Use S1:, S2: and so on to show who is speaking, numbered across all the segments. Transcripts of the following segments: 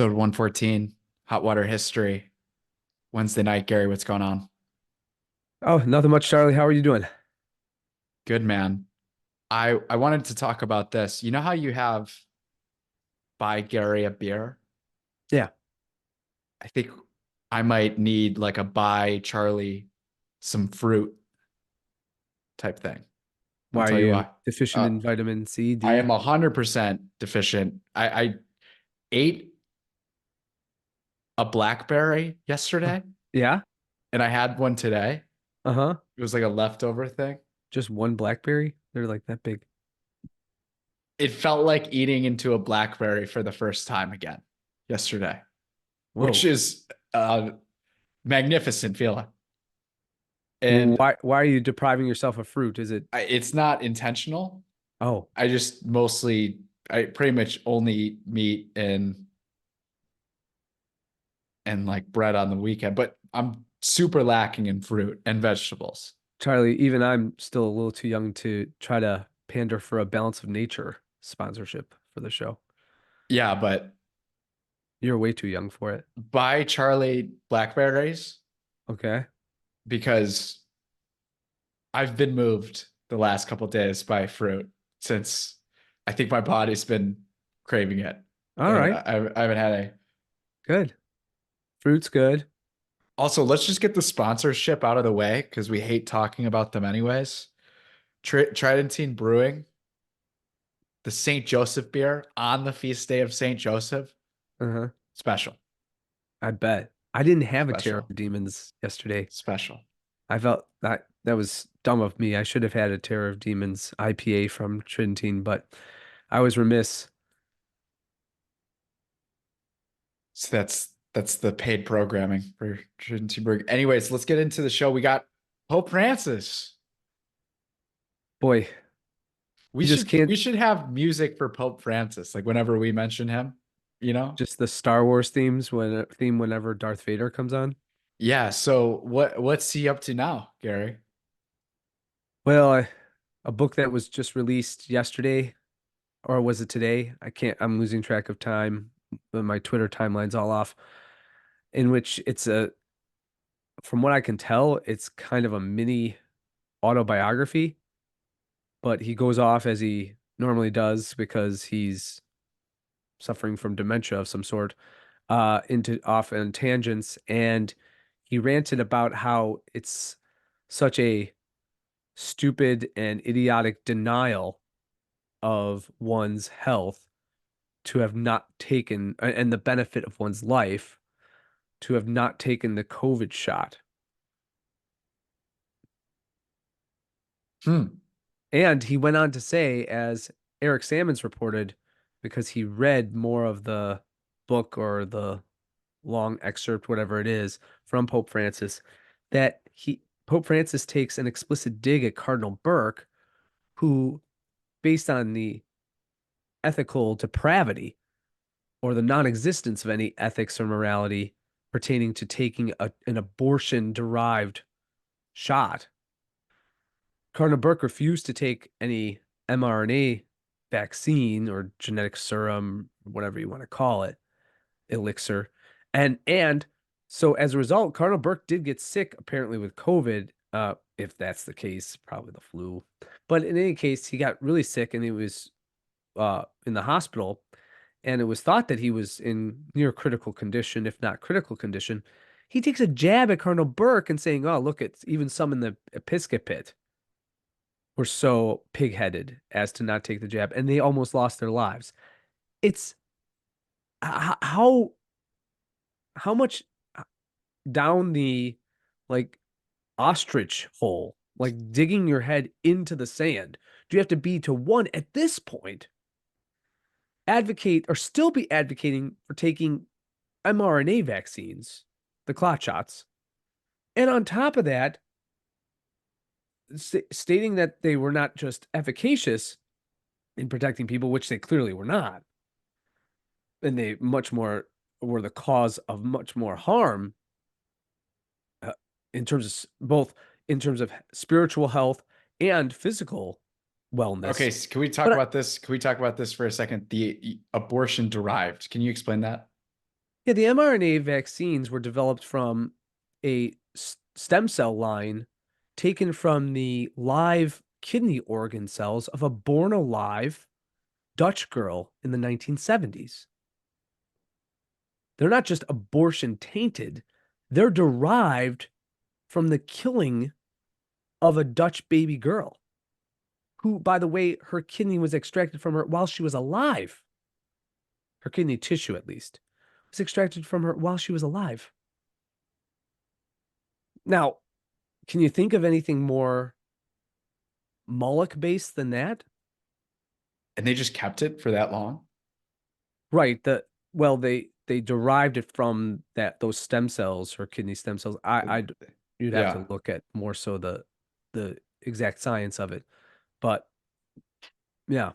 S1: Episode 114, Hot Water History, Wednesday night. Gary, what's going on?
S2: Oh, nothing much, Charlie. How are you doing?
S1: Good, man. I wanted to talk about this. You know how you have buy Gary a beer?
S2: Yeah.
S1: I think I might need like a buy Charlie some fruit type thing. I'll
S2: Why are
S1: tell you
S2: you
S1: why.
S2: deficient
S1: Uh,
S2: in vitamin C,
S1: I am
S2: D?
S1: 100% deficient. I ate a blackberry
S2: Uh,
S1: yesterday
S2: Yeah.
S1: and I had one today.
S2: Uh-huh.
S1: It was like a leftover thing.
S2: Just one blackberry? They're like that big.
S1: It felt like eating into a blackberry for the first time again yesterday, which
S2: Whoa.
S1: is a magnificent feeling. And
S2: Why are you depriving yourself of fruit? Is it
S1: it's not intentional.
S2: Oh,
S1: I just mostly, I pretty much only eat meat and like bread on the weekend, but I'm super lacking in fruit and vegetables.
S2: Charlie, even I'm still a little too young to try to pander for a Balance of Nature sponsorship for the show.
S1: Yeah, but
S2: You're way too young for it.
S1: buy Charlie blackberries
S2: Okay.
S1: because I've been moved the last couple days by fruit since I think my body's been craving it,
S2: All
S1: and
S2: right.
S1: I haven't had any.
S2: Good. Fruit's good.
S1: Also, let's just get the sponsorship out of the way because we hate talking about them anyways. Tridentine Brewing, the St. Joseph beer on the feast day of St. Joseph,
S2: Uh-huh.
S1: special,
S2: I bet. I didn't have a Terror
S1: special,
S2: of Demons yesterday.
S1: special.
S2: I felt that was dumb of me. I should have had a Terror of Demons IPA from Tridentine, but I was remiss.
S1: So that's the paid programming for Tridentine Brewing. Anyways, let's get into the show. We got Pope Francis.
S2: Boy,
S1: We
S2: you just
S1: should
S2: can't
S1: we should have music for Pope Francis, like whenever we mention him, you know?
S2: just the Star Wars theme whenever Darth Vader comes on.
S1: Yeah, so what's he up to now, Gary?
S2: Well, a book that was just released yesterday, or was it today? I'm losing track of time. My Twitter timeline's all off, in which from what I can tell, it's kind of a mini autobiography, but he goes off as he normally does because he's suffering from dementia of some sort, into off on tangents. And he ranted about how it's such a stupid and idiotic denial of one's health to have not taken, and the benefit of one's life to have not taken the COVID shot.
S1: Hmm.
S2: And he went on to say, as Eric Sammons reported, because he read more of the book or the long excerpt, whatever it is, from Pope Francis, that Pope Francis takes an explicit dig at Cardinal Burke, who, based on the ethical depravity or the non-existence of any ethics or morality pertaining to taking an abortion-derived shot, Cardinal Burke refused to take any mRNA vaccine or genetic serum, whatever you want to call it, elixir. And so as a result, Cardinal Burke did get sick apparently with COVID. If that's the case, probably the flu. But in any case, he got really sick and he was in the hospital, and it was thought that he was in near critical condition, if not critical condition. He takes a jab at Cardinal Burke and saying, "Oh, look, it's even some in the Episcopate were so pig-headed as to not take the jab, and they almost lost their lives." It's how much down the like ostrich hole, like digging your head into the sand, do you have to be to one at this point advocate or still be advocating for taking mRNA vaccines, the clot shots, and on top of that, stating that they were not just efficacious in protecting people, which they clearly were not, and they much more were the cause of much more harm, uh, in terms of both in terms of spiritual health and physical
S1: Okay,
S2: wellness.
S1: so can we talk
S2: But
S1: about this? Can we talk about this for a second? The abortion derived. Can you explain that?
S2: Yeah, the mRNA vaccines were developed from a stem cell line taken from the live kidney organ cells of a born alive Dutch girl in the 1970s. They're not just abortion tainted, they're derived from the killing of a Dutch baby girl, who, by the way, her kidney was extracted from her while she was alive. Her kidney tissue, at least, was extracted from her while she was alive. Now, can you think of anything more Moloch based than that?
S1: And they just kept it for that long?
S2: Right. They derived it from those stem cells, her kidney stem cells. You'd have to
S1: Yeah.
S2: look at more so the exact science of it. But yeah,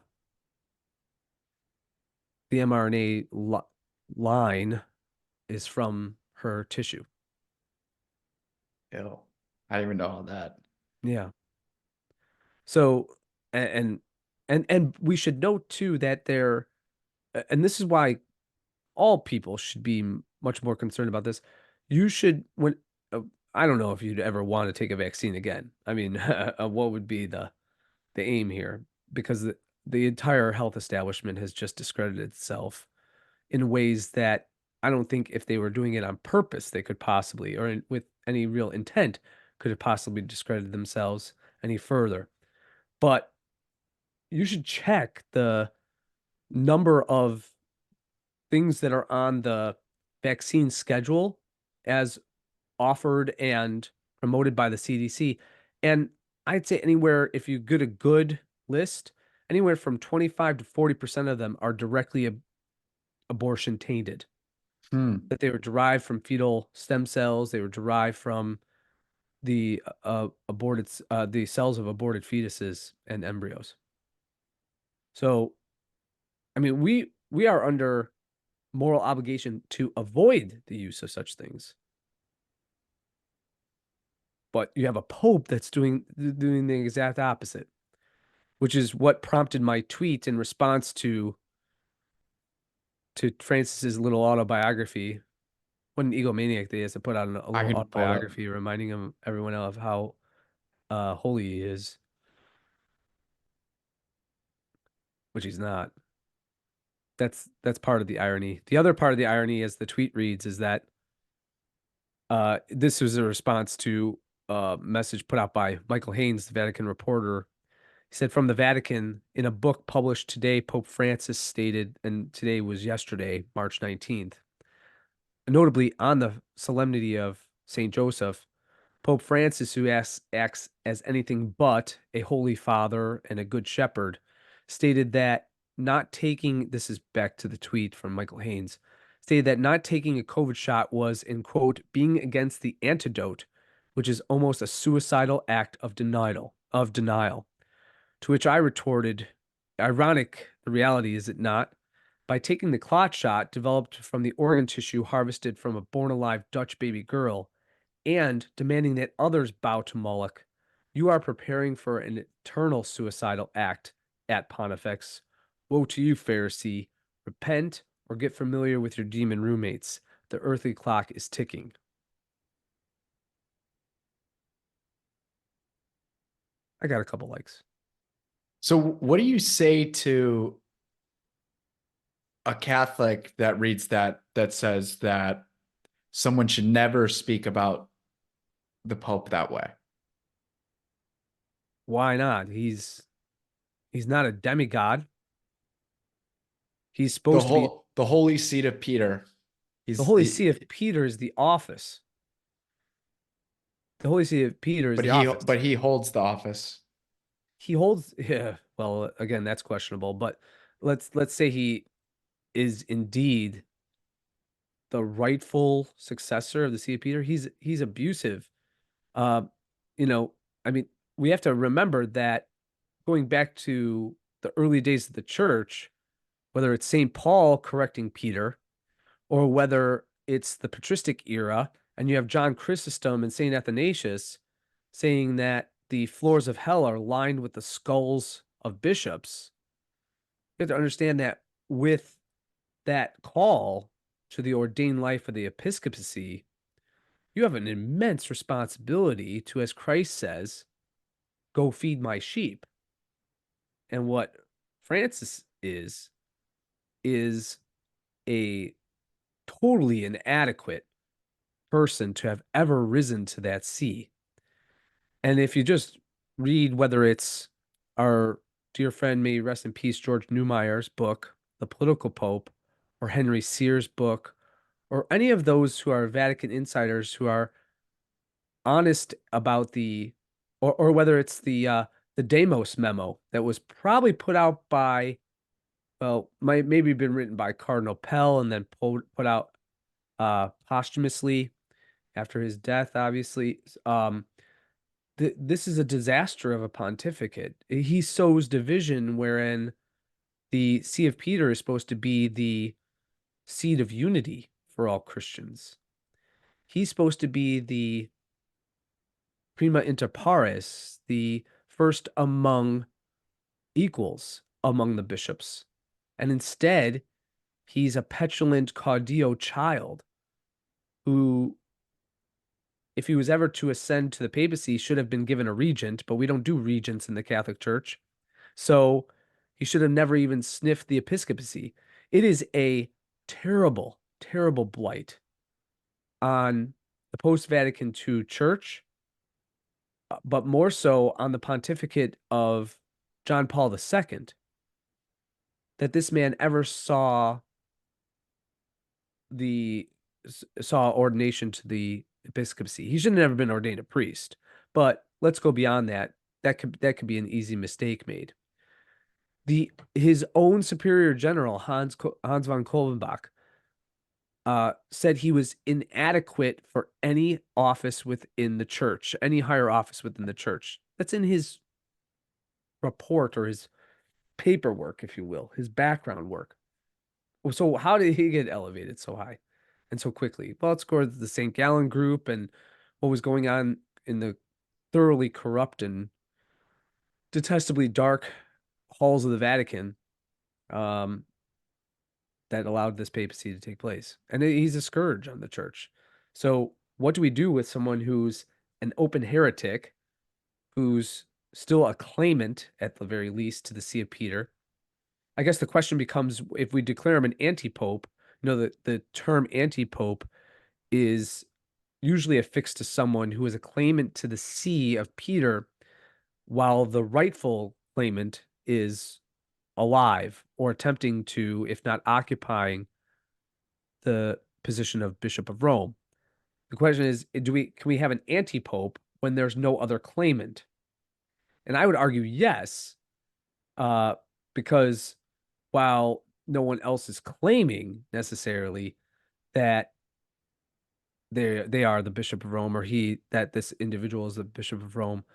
S2: the mRNA line is from her tissue.
S1: Ew. I didn't even know all that.
S2: Yeah. So and and we should note too that and this is why all people should be much more concerned about this. You should when I don't know if you'd ever want to take a vaccine again. I mean, what would be the aim here? Because the entire health establishment has just discredited itself in ways that I don't think if they were doing it on purpose, they could possibly, or with any real intent, could have possibly discredited themselves any further. But you should check the number of things that are on the vaccine schedule as offered and promoted by the CDC. And I'd say anywhere, if you get a good list, anywhere from 25 to 40% of them are directly abortion tainted.
S1: Hmm.
S2: That they were derived from fetal stem cells, they were derived from the the cells of aborted fetuses and embryos. So, I mean, we are under moral obligation to avoid the use of such things. But you have a pope that's doing the exact opposite, which is what prompted my tweet in response to Francis's little autobiography. What an egomaniac they is to put out a
S1: I
S2: little
S1: can pull it up.
S2: autobiography reminding him everyone of how holy he is, which he's not. That's part of the irony. The other part of the irony, as the tweet reads, is that this was a response to a message put out by Michael Haynes, the Vatican reporter. He said, from the Vatican, in a book published today, Pope Francis stated, and today was yesterday, March 19th, notably on the solemnity of St. Joseph, Pope Francis, who acts as anything but a holy father and a good shepherd, stated that not taking, this is back to the tweet from Michael Haynes, stated that not taking a COVID shot was, in quote, being against the antidote, which is almost a suicidal act of denial. To which I retorted, ironic, the reality is it not? By taking the clot shot developed from the organ tissue harvested from a born alive Dutch baby girl and demanding that others bow to Moloch, you are preparing for an eternal suicidal act at Pontifex. Woe to you, Pharisee. Repent or get familiar with your demon roommates. The earthly clock is ticking. I got a couple likes.
S1: So, what do you say to a Catholic that reads that says that someone should never speak about the Pope that way?
S2: Why not? He's not a demigod. He's
S1: The
S2: supposed to be
S1: whole the Holy Seat of Peter.
S2: the
S1: He's
S2: Holy See of Peter is the office. The Holy See of Peter is
S1: but
S2: the
S1: he
S2: office.
S1: but he holds the office.
S2: He holds yeah, well, again, that's questionable, but let's say he is indeed the rightful successor of the See of Peter. He's abusive. Uh, you know, I mean, we have to remember that going back to the early days of the church, whether it's St. Paul correcting Peter or whether it's the patristic era, and you have John Chrysostom and St. Athanasius saying that the floors of hell are lined with the skulls of bishops. You have to understand that with that call to the ordained life of the episcopacy, you have an immense responsibility to, as Christ says, go feed my sheep. And what Francis is a totally inadequate person to have ever risen to that see. And if you just read whether it's our dear friend, may he rest in peace, George Neumayer's book, The Political Pope, or Henry Sears' book, or any of those who are Vatican insiders who are honest about or whether it's the Demos memo that was probably put out by, well, might maybe been written by Cardinal Pell and then put out posthumously after his death, obviously. This is a disaster of a pontificate. He sows division wherein the See of Peter is supposed to be the seed of unity for all Christians. He's supposed to be the prima inter pares, the first among equals among the bishops. And instead, he's a petulant caudillo child who, if he was ever to ascend to the papacy, should have been given a regent, but we don't do regents in the Catholic Church. So he should have never even sniffed the episcopacy. It is a terrible, terrible blight on the post-Vatican II church, but more so on the pontificate of John Paul II, that this man ever saw ordination to the episcopacy. He shouldn't have never been ordained a priest, but let's go beyond that. That could be an easy mistake made. His own superior general, Hans von Kolvenbach, said he was inadequate for any office within the church, any higher office within the church. That's in his report or his paperwork, if you will, his background work. So how did he get elevated so high and so quickly? Well, it's because of the St. Gallen group and what was going on in the thoroughly corrupt and detestably dark halls of the Vatican, that allowed this papacy to take place. And he's a scourge on the church. So what do we do with someone who's an open heretic, who's still a claimant at the very least to the See of Peter? I guess the question becomes, if we declare him an anti-pope, the term anti-pope is usually affixed to someone who is a claimant to the See of Peter, while the rightful claimant is alive or attempting to, if not occupying, the position of Bishop of Rome. The question is, can we have an anti-pope when there's no other claimant? And I would argue yes, because while no one else is claiming necessarily that they are the Bishop of Rome, or that this individual is the Bishop of Rome,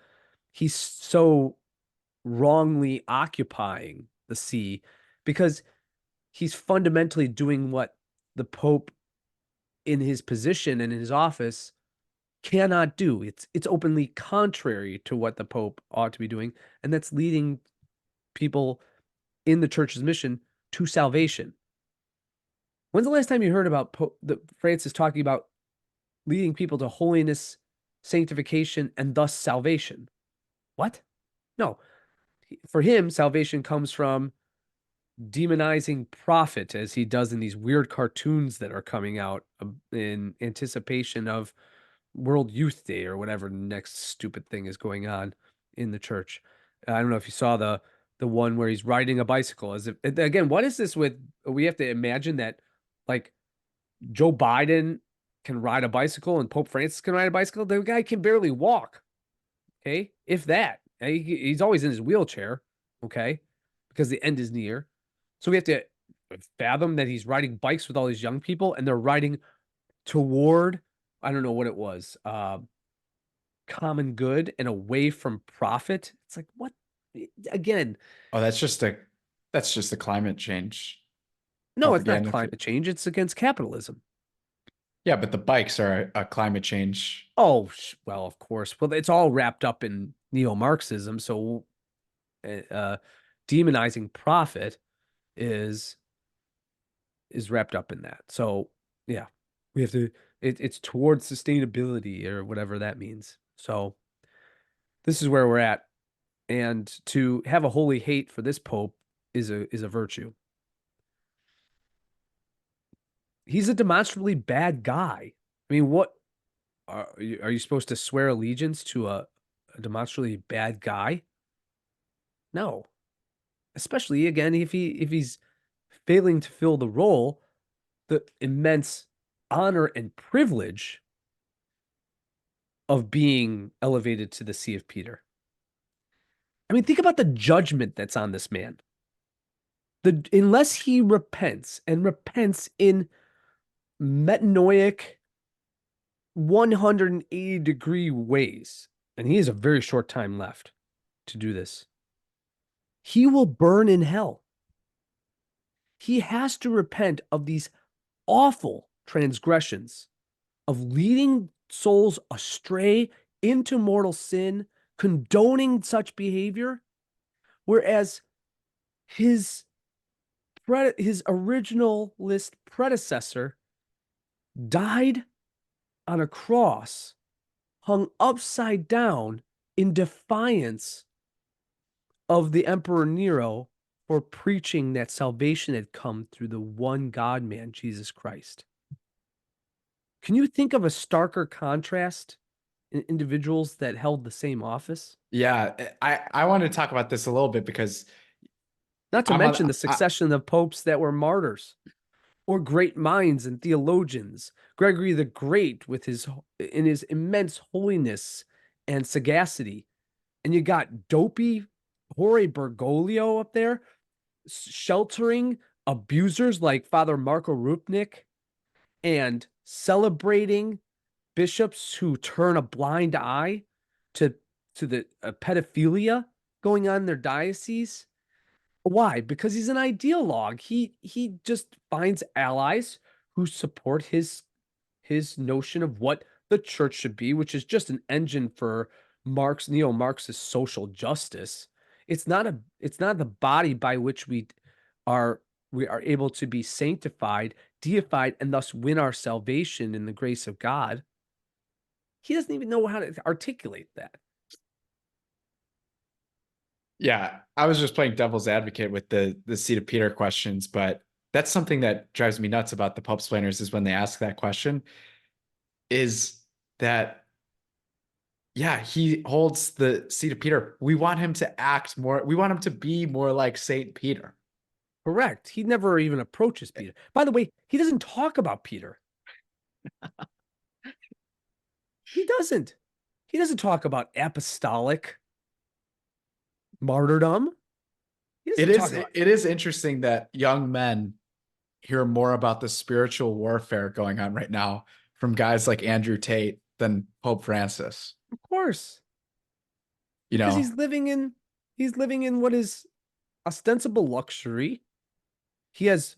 S2: he's so wrongly occupying the see because he's fundamentally doing what the Pope in his position and in his office cannot do. It's openly contrary to what the Pope ought to be doing, and that's leading people in the church's mission to salvation. When's the last time you heard about Francis talking about leading people to holiness, sanctification, and thus salvation? What? No. For him, salvation comes from demonizing prophet, as he does in these weird cartoons that are coming out in anticipation of World Youth Day or whatever next stupid thing is going on in the church. I don't know if you saw the one where he's riding a bicycle. As if, again, what is this with? We have to imagine that like Joe Biden can ride a bicycle and Pope Francis can ride a bicycle. The guy can barely walk. Okay, if that. He's always in his wheelchair. Okay, because the end is near. So we have to fathom that he's riding bikes with all these young people and they're riding toward, I don't know what it was, common good and away from profit. It's like, what? Again,
S1: Oh, that's just a climate change
S2: no, it's not
S1: propaganda.
S2: climate change. It's against capitalism.
S1: Yeah, but the bikes are a climate change.
S2: Oh, well, of course. Well, it's all wrapped up in neo-Marxism. So demonizing profit is wrapped up in that. So Yeah. We have to it's towards sustainability or whatever that means. So this is where we're at. And to have a holy hate for this pope is a virtue. He's a demonstrably bad guy. I mean, what are you supposed to swear allegiance to a demonstrably bad guy? No. Especially again if he's failing to fill the role, the immense honor and privilege of being elevated to the See of Peter. I mean, think about the judgment that's on this man. Unless he repents and repents in metanoic 180-degree ways, and he has a very short time left to do this, he will burn in hell. He has to repent of these awful transgressions of leading souls astray into mortal sin, condoning such behavior, whereas his originalist predecessor died on a cross, hung upside down in defiance of the Emperor Nero for preaching that salvation had come through the one God man, Jesus Christ. Can you think of a starker contrast in individuals that held the same office?
S1: Yeah, I want to talk about this a little bit because
S2: Not to
S1: I'm on.
S2: mention the succession of popes that were martyrs or great minds and theologians. Gregory the Great with his immense holiness and sagacity. And you got dopey Jorge Bergoglio up there sheltering abusers like Father Marco Rupnik and celebrating bishops who turn a blind eye to the pedophilia going on in their diocese. Why? Because he's an ideologue. He just finds allies who support his notion of what the church should be, which is just an engine for neo-Marxist social justice. It's not the body by which we are able to be sanctified, deified, and thus win our salvation in the grace of God. He doesn't even know how to articulate that.
S1: Yeah, I was just playing devil's advocate with the seat of Peter questions, but that's something that drives me nuts about the Pope splainers is when they ask that question, is that yeah, he holds the seat of Peter. We want him to act more, we want him to be more like Saint Peter.
S2: Correct. He never even approaches Peter. By the way, he doesn't talk about Peter. He doesn't. He doesn't talk about apostolic martyrdom. He
S1: It
S2: doesn't
S1: is
S2: talk about
S1: it is interesting that young men hear more about the spiritual warfare going on right now from guys like Andrew Tate than Pope Francis.
S2: of course,
S1: You
S2: because
S1: know,
S2: he's living in what is ostensible luxury. He has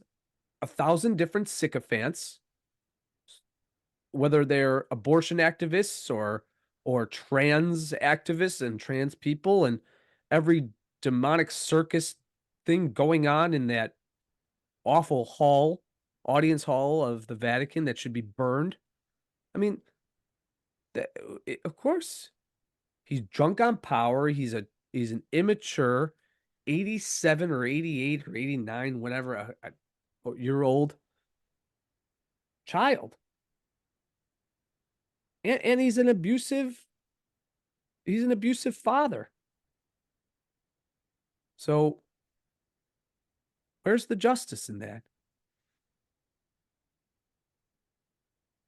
S2: 1,000 different sycophants, whether they're abortion activists or trans activists and trans people and every demonic circus thing going on in that awful audience hall of the Vatican that should be burned. I mean, of course, he's drunk on power. He's an immature 87 or 88 or 89, whatever, a year old child. And he's an abusive father. So where's the justice in that?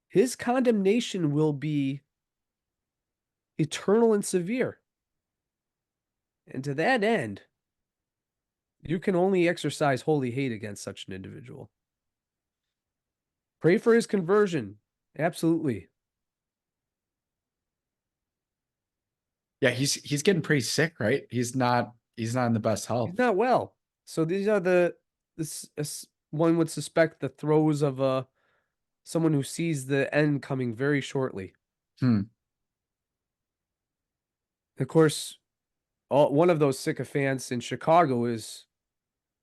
S2: His condemnation will be eternal and severe. And to that end, you can only exercise holy hate against such an individual. Pray for his conversion. Absolutely.
S1: yeah, he's getting pretty sick, right? He's not in the best
S2: He's
S1: health.
S2: not well. So these are this one would suspect the throes of someone who sees the end coming very shortly.
S1: Hmm.
S2: Of course, one of those sycophants in Chicago is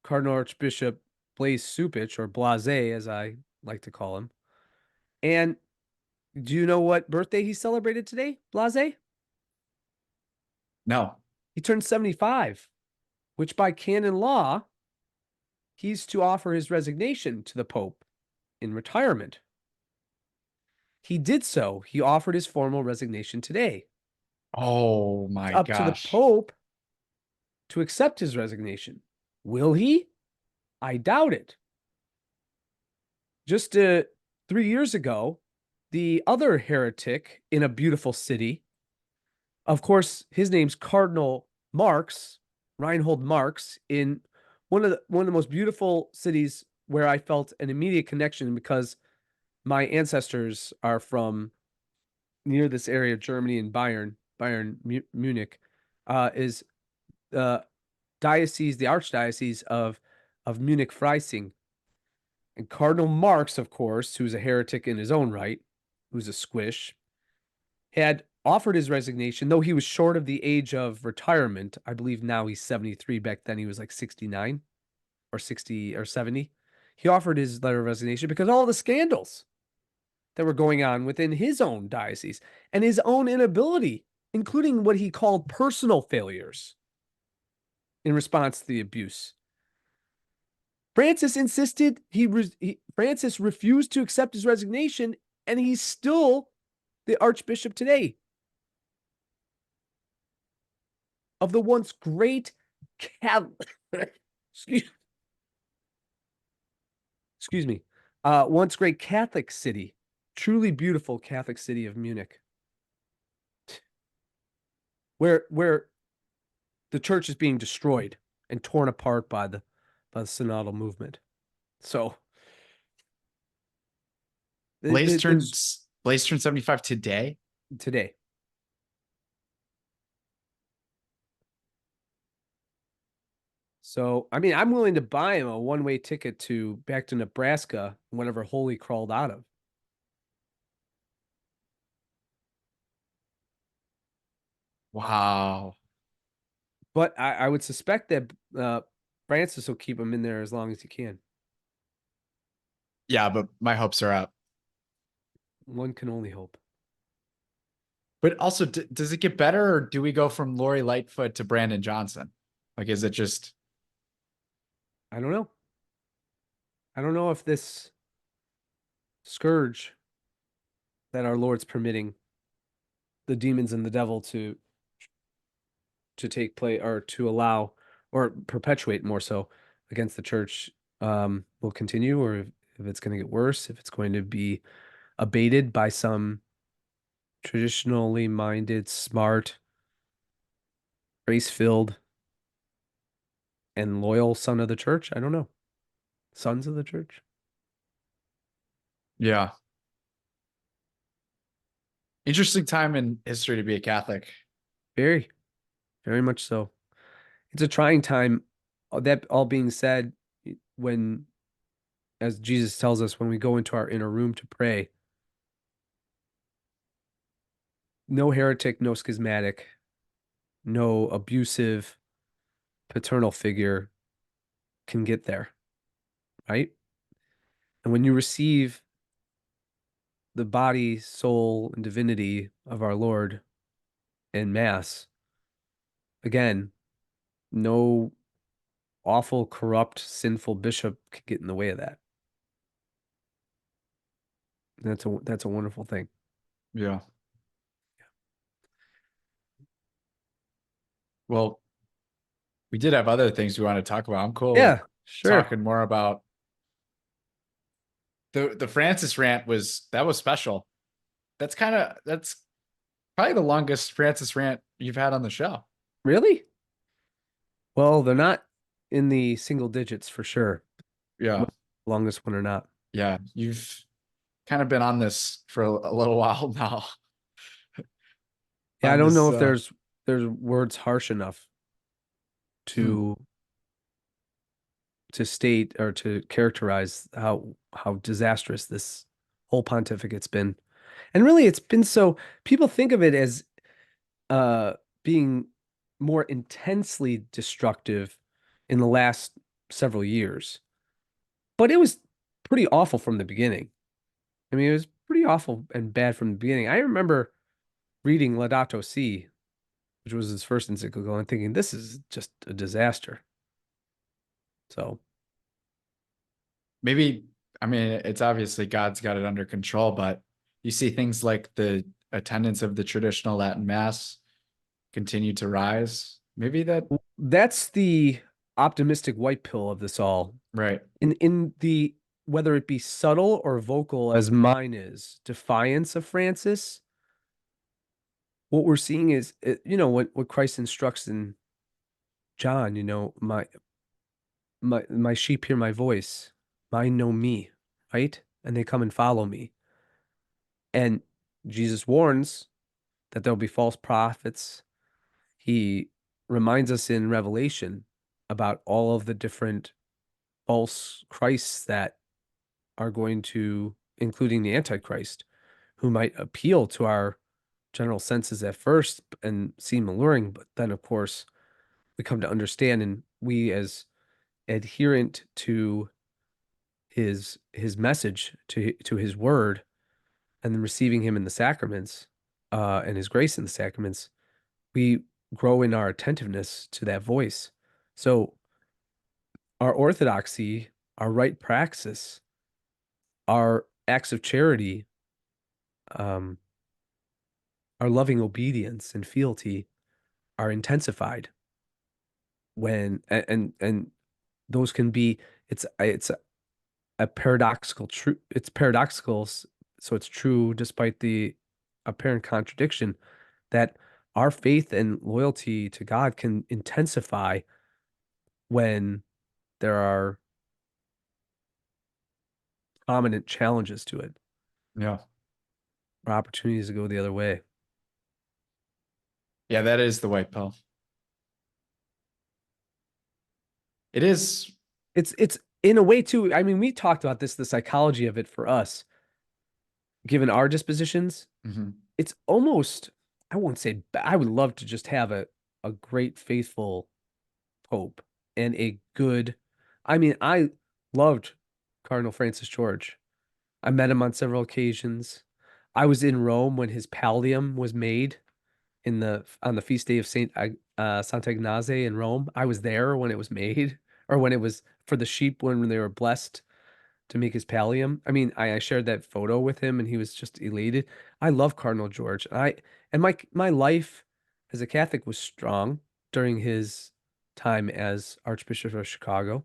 S2: Cardinal Archbishop Blaise Supich, or Blase, as I like to call him. And do you know what birthday he celebrated today, Blase?
S1: No.
S2: He turned 75, which by canon law, he's to offer his resignation to the Pope in retirement. He did so. He offered his formal resignation today.
S1: Oh
S2: It's
S1: my
S2: up to the
S1: gosh.
S2: Pope to accept his resignation. Will he? I doubt it. Just 3 years ago, the other heretic in a beautiful city, of course, his name's Cardinal Marx, Reinhold Marx, in one of the most beautiful cities where I felt an immediate connection because my ancestors are from near this area of Germany in Bayern, Munich, is the diocese, the archdiocese of Munich Freising. And Cardinal Marx, of course, who's a heretic in his own right, who's a squish, had offered his resignation, though he was short of the age of retirement. I believe now he's 73. Back then he was like 69 or 60 or 70. He offered his letter of resignation because all the scandals that were going on within his own diocese and his own inability, including what he called personal failures in response to the abuse. Francis insisted Francis refused to accept his resignation, and he's still the archbishop today of the once great Catholic, excuse, excuse me, once great Catholic city, truly beautiful Catholic city of Munich, where the church is being destroyed and torn apart by the synodal movement. So
S1: Blaze turned
S2: it's
S1: Blaze turned 75 today.
S2: today. So, I mean, I'm willing to buy him a one-way ticket to back to Nebraska whenever Holy crawled out of.
S1: Wow.
S2: But I would suspect that Francis will keep him in there as long as he can.
S1: Yeah, but my hopes are up.
S2: One can only hope.
S1: But also, does it get better, or do we go from Lori Lightfoot to Brandon Johnson? Like, is it just
S2: I don't know. I don't know if this scourge that our Lord's permitting the demons and the devil to take place or to allow or perpetuate more so against the church will continue, or if it's going to get worse, if it's going to be abated by some traditionally minded, smart, grace-filled, and loyal son of the church. I don't know. Sons of the church.
S1: yeah? Interesting time in history to be a Catholic.
S2: Very, very much so. It's a trying time. That all being said, when, as Jesus tells us, when we go into our inner room to pray, no heretic, no schismatic, no abusive paternal figure can get there, right? And when you receive the body, soul, and divinity of our Lord in Mass, again, no awful, corrupt, sinful bishop could get in the way of that. That's a wonderful thing.
S1: Yeah. Well, we did have other things we want to talk about. I'm cool with
S2: Yeah, sure.
S1: talking more about the Francis rant. Was special. That's probably the longest Francis rant you've had on the show.
S2: Really? Well, they're not in the single digits for sure.
S1: Yeah.
S2: Longest one or not.
S1: Yeah. You've kind of been on this for a little while now.
S2: Yeah, I
S1: On
S2: don't know
S1: this
S2: if there's words harsh enough
S1: hmm.
S2: to state or to characterize how disastrous this whole pontificate's been. And really it's been so people think of it as uh being more intensely destructive in the last several years. But it was pretty awful from the beginning. I mean, pretty awful and bad from the beginning. I remember reading Laudato Si, which was his first encyclical, and thinking this is just a disaster. So
S1: Maybe, I mean, it's obviously God's got it under control, but you see things like the attendance of the traditional Latin Mass continue to rise. Maybe that,
S2: that's the optimistic white pill of this all.
S1: right.
S2: In the whether it be subtle or vocal as mine is, defiance of Francis, what we're seeing is what Christ instructs in John, my sheep hear my voice, mine know me, right? And they come and follow me. And Jesus warns that there'll be false prophets. He reminds us in Revelation about all of the different false Christs that are going to, including the Antichrist, who might appeal to our general senses at first and seem alluring, but then, of course, we come to understand, and we, as adherent to his message, to his word, and then receiving him in the sacraments, and his grace in the sacraments, we grow in our attentiveness to that voice. So our orthodoxy, our right praxis, our acts of charity, um, our loving obedience and fealty are intensified when and those can be it's a paradoxical true it's paradoxical so it's true despite the apparent contradiction that our faith and loyalty to God can intensify when there are prominent challenges to it
S1: Yeah.
S2: or opportunities to go the other way.
S1: Yeah, that is the white pill. It is.
S2: It's in a way too. I mean, we talked about this, the psychology of it for us, given our dispositions.
S1: Mhm.
S2: It's almost, I won't say, I would love to just have a great faithful pope and a good, I mean, I loved Cardinal Francis George. I met him on several occasions. I was in Rome when his pallium was made on the feast day of Sant'Ignazio in Rome. I was there when it was made, or when it was for the sheep when they were blessed to make his pallium. I mean, I shared that photo with him and he was just elated. I love Cardinal George. And my life as a Catholic was strong during his time as Archbishop of Chicago.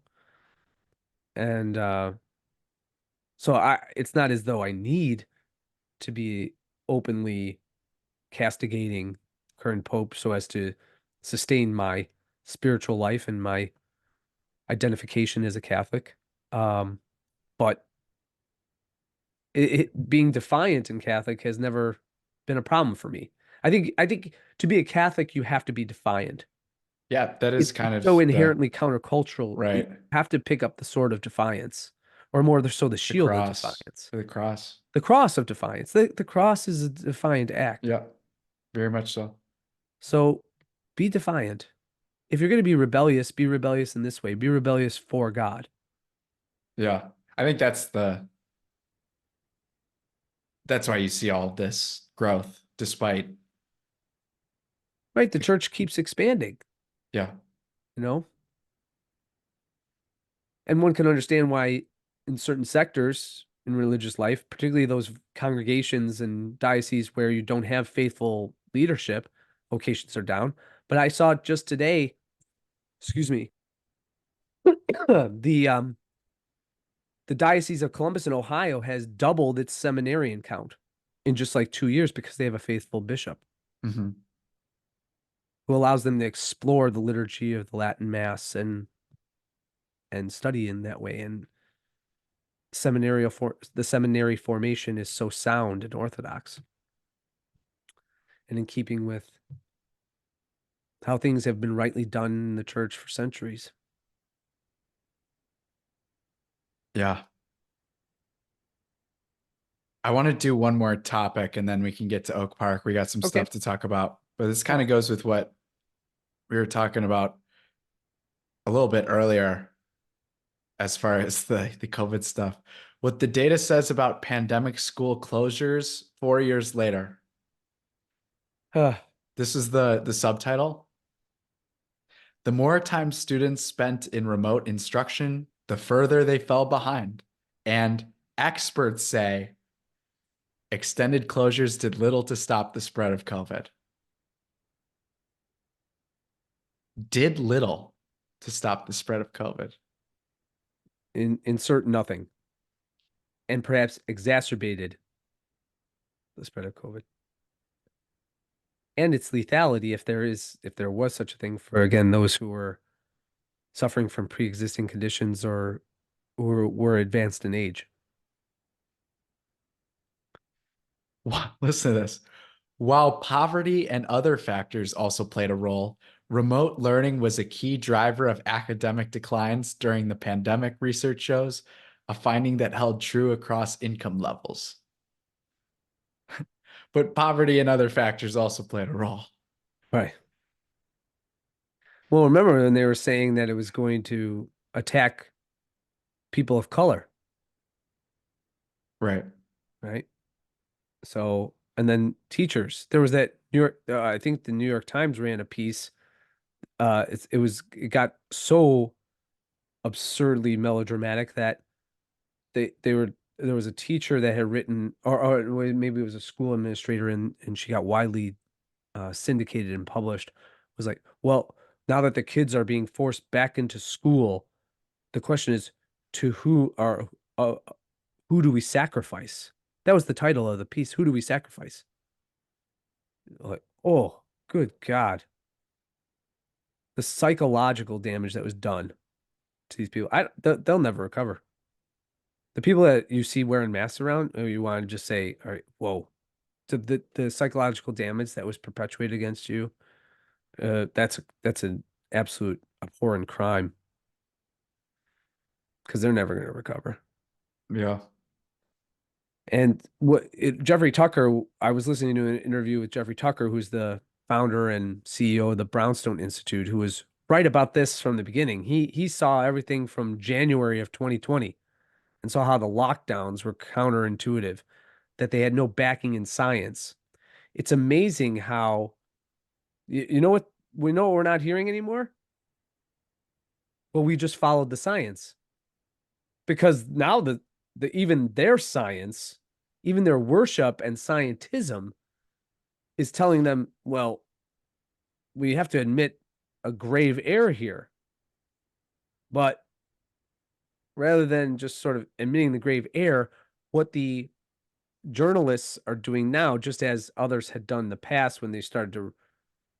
S2: And so I it's not as though I need to be openly castigating current pope so as to sustain my spiritual life and my identification as a Catholic. But being defiant in Catholic has never been a problem for me. I think to be a Catholic, you have to be defiant.
S1: Yeah, that is kind
S2: It's
S1: of
S2: so
S1: the
S2: inherently countercultural. You
S1: right.
S2: have to pick up the sword of defiance, or more so the
S1: The
S2: shield of
S1: cross.
S2: defiance.
S1: The cross.
S2: The cross of defiance. The cross is a defiant act.
S1: Yeah, very much so.
S2: So be defiant. If you're going to be rebellious in this way. Be rebellious for God.
S1: Yeah. I think that's why you see all this growth despite
S2: Right? The
S1: the,
S2: church keeps expanding,
S1: yeah.
S2: you know? And one can understand why in certain sectors in religious life, particularly those congregations and dioceses where you don't have faithful leadership, vocations are down. But I saw just today, excuse me, the the Diocese of Columbus in Ohio has doubled its seminarian count in just like 2 years because they have a faithful bishop
S1: Hmm.
S2: who allows them to explore the liturgy of the Latin Mass and study in that way. And the seminary formation is so sound and orthodox and in keeping with how things have been rightly done in the church for centuries.
S1: Yeah. I want to do one more topic and then we can get to Oak Park. We got some
S2: Okay.
S1: stuff to talk about, but this kind
S2: Sure.
S1: of goes with what we were talking about a little bit earlier as far as the COVID stuff. What the data says about pandemic school closures 4 years later.
S2: Huh.
S1: This is the subtitle. The more time students spent in remote instruction, the further they fell behind. And experts say extended closures did little to stop the spread of COVID. Did little to stop the spread of COVID.
S2: Insert nothing. And perhaps exacerbated the spread of COVID. And its lethality, if there was such a thing for, again, those who were suffering from pre-existing conditions or were advanced in age.
S1: Listen to this. While poverty and other factors also played a role, remote learning was a key driver of academic declines during the pandemic, research shows, a finding that held true across income levels. But poverty and other factors also played a role.
S2: Right. Well, remember when they were saying that it was going to attack people of color,
S1: Right.
S2: right? So, and then teachers. There was that New York, I think the New York Times ran a piece. It got so absurdly melodramatic that there was a teacher that had written, or maybe it was a school administrator, and she got widely syndicated and published. Was like, well, now that the kids are being forced back into school, the question is, to who do we sacrifice? That was the title of the piece. Who do we sacrifice? Like, oh, good God. The psychological damage that was done to these people, they'll never recover. The people that you see wearing masks around, you want to just say, all right, whoa. So the psychological damage that was perpetuated against you, that's an absolute abhorrent crime because they're never going to recover.
S1: Yeah.
S2: And Jeffrey Tucker, I was listening to an interview with Jeffrey Tucker, who's the founder and CEO of the Brownstone Institute, who was right about this from the beginning. He saw everything from January of 2020 and saw how the lockdowns were counterintuitive, that they had no backing in science. It's amazing how you know what we're not hearing anymore? Well, we just followed the science. Because now even their science, even their worship and scientism is telling them, well, we have to admit a grave error here. But rather than just sort of admitting the grave error, what the journalists are doing now, just as others had done in the past when they started to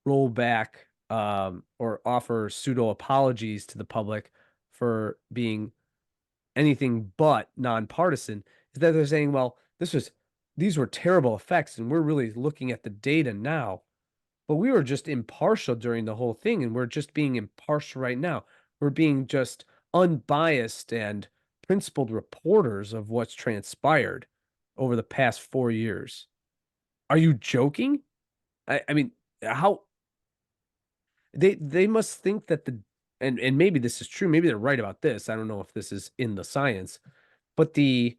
S2: roll back or offer pseudo apologies to the public for being anything but nonpartisan, is that they're saying, well, these were terrible effects, and we're really looking at the data now. But we were just impartial during the whole thing, and we're just being impartial right now. We're being just unbiased and principled reporters of what's transpired over the past 4 years. Are you joking? I mean, how they must think that and maybe this is true, maybe they're right about this. I don't know if this is in the science, but the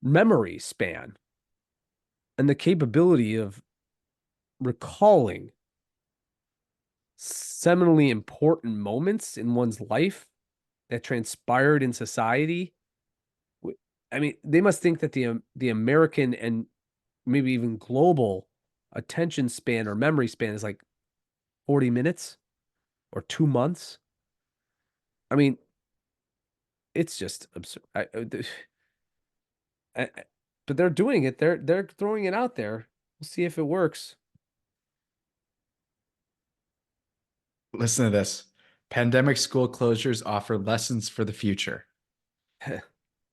S2: memory span and the capability of recalling seminally important moments in one's life that transpired in society. I mean, they must think that the American and maybe even global attention span or memory span is like 40 minutes or 2 months. I mean, it's just absurd. But they're doing it. They're throwing it out there. We'll see if it works.
S1: Listen to this. Pandemic school closures offer lessons for the future.